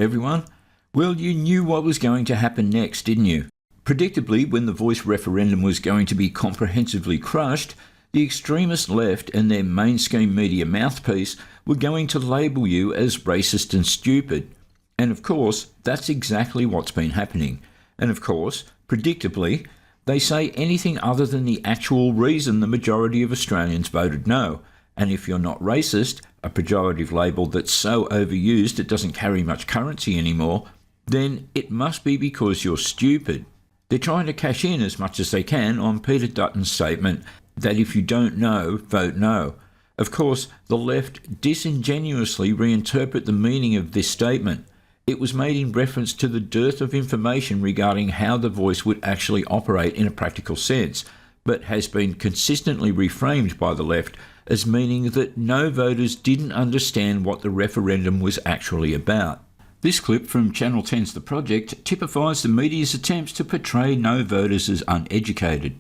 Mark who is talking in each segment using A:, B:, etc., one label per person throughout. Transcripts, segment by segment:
A: everyone. Well, you knew what was going to happen next, didn't you? Predictably, when the voice referendum was going to be comprehensively crushed, the extremist left and their mainstream media mouthpiece were going to label you as racist and stupid. And of course, that's exactly what's been happening. And of course, predictably, they say anything other than the actual reason the majority of Australians voted no. And if you're not racist, a pejorative label that's so overused it doesn't carry much currency anymore, then it must be because you're stupid. They're trying to cash in as much as they can on Peter Dutton's statement that if you don't know, vote no. Of course, the left disingenuously reinterpret the meaning of this statement. It was made in reference to the dearth of information regarding how the voice would actually operate in a practical sense, but has been consistently reframed by the left as meaning that no voters didn't understand what the referendum was actually about. This clip from Channel 10's The Project typifies the media's attempts to portray no voters as uneducated.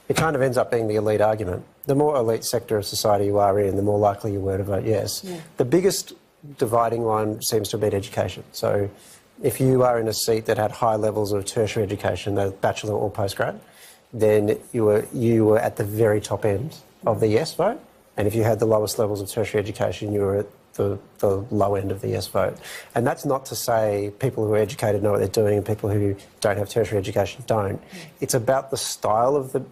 B: It kind of ends up being the elite argument. The more elite sector of society you are in, the more likely you were to vote yes. Yeah. The biggest dividing line seems to be education. So if you are in a seat that had high levels of tertiary education, a bachelor or postgrad, then you were at the very top end of the yes vote. And if you had the lowest levels of tertiary education, you were at the low end of the yes vote. And that's not to say people who are educated know what they're doing and people who don't have tertiary education don't. It's about the style of the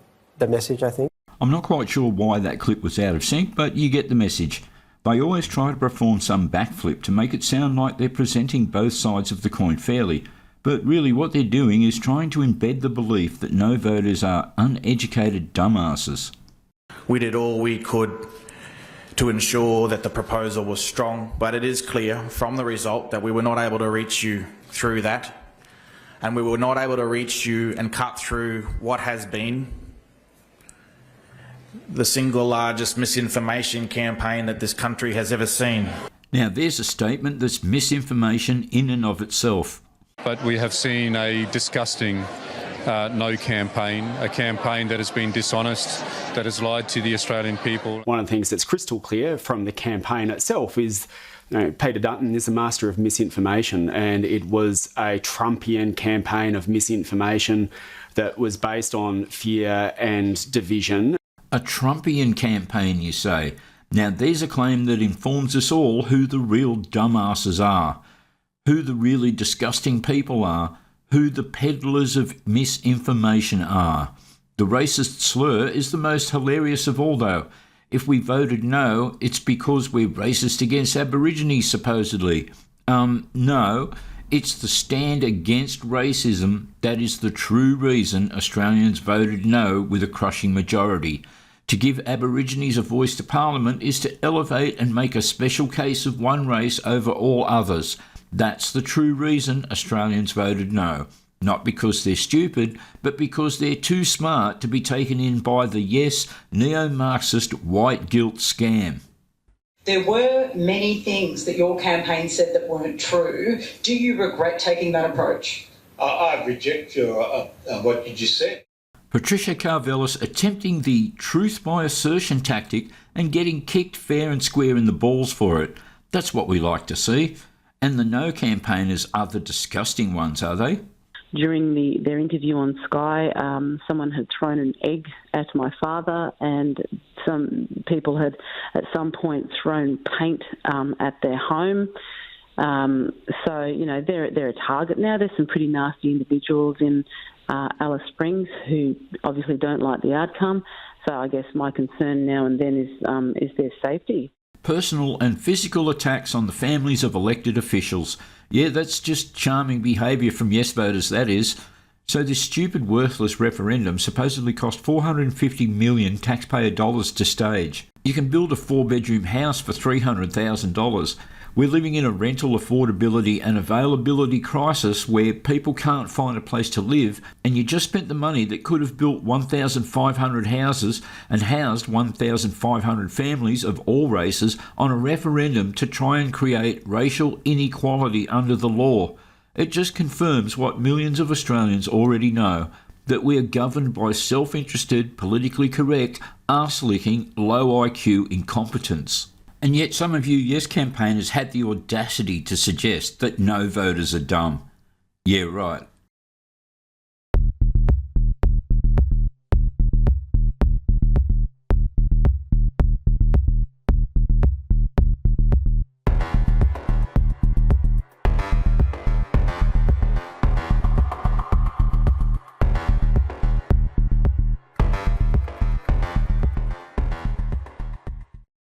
B: message, I think.
A: I'm not quite sure why that clip was out of sync, but you get the message. They always try to perform some backflip to make it sound like they're presenting both sides of the coin fairly, but really what they're doing is trying to embed the belief that no voters are uneducated dumbasses.
C: We did all we could to ensure that the proposal was strong, but it is clear from the result that we were not able to reach you through that, and we were not able to reach you and cut through what has been the single largest misinformation campaign that this country has ever seen.
A: Now there's a statement that's misinformation in and of itself.
D: But we have seen a disgusting no campaign, a campaign that has been dishonest, that has lied to the Australian people.
E: One of the things that's crystal clear from the campaign itself is Peter Dutton is a master of misinformation, and it was a Trumpian campaign of misinformation that was based on fear and division.
A: A Trumpian campaign, you say? Now there's a claim that informs us all who the real dumbasses are, who the really disgusting people are, who the peddlers of misinformation are. The racist slur is the most hilarious of all, though. If we voted no, it's because we're racist against Aborigines, supposedly. No, it's the stand against racism that is the true reason Australians voted no with a crushing majority. To give Aborigines a voice to Parliament is to elevate and make a special case of one race over all others. That's the true reason Australians voted no. Not because they're stupid, but because they're too smart to be taken in by the yes, neo-Marxist white guilt scam.
F: There were many things that your campaign said that weren't true. Do you regret taking that approach?
G: I reject what you just said.
A: Patricia Karvelis attempting the truth by assertion tactic and getting kicked fair and square in the balls for it. That's what we like to see. And the no campaigners are the disgusting ones, are they?
H: During their interview on Sky, someone had thrown an egg at my father, and some people had at some point thrown paint at their home. So, you know, they're a target now. There's some pretty nasty individuals in Alice Springs who obviously don't like the outcome. So I guess my concern now and then is their safety.
A: Personal and physical attacks on the families of elected officials. Yeah, that's just charming behaviour from yes voters, that is. So this stupid, worthless referendum supposedly cost $450 million taxpayer dollars to stage. You can build a 4-bedroom house for $300,000. We're living in a rental affordability and availability crisis where people can't find a place to live, and you just spent the money that could have built 1,500 houses and housed 1,500 families of all races on a referendum to try and create racial inequality under the law. It just confirms what millions of Australians already know, that we are governed by self-interested, politically correct, arse-licking, low IQ incompetence. And yet some of you Yes campaigners had the audacity to suggest that no voters are dumb. Yeah, right.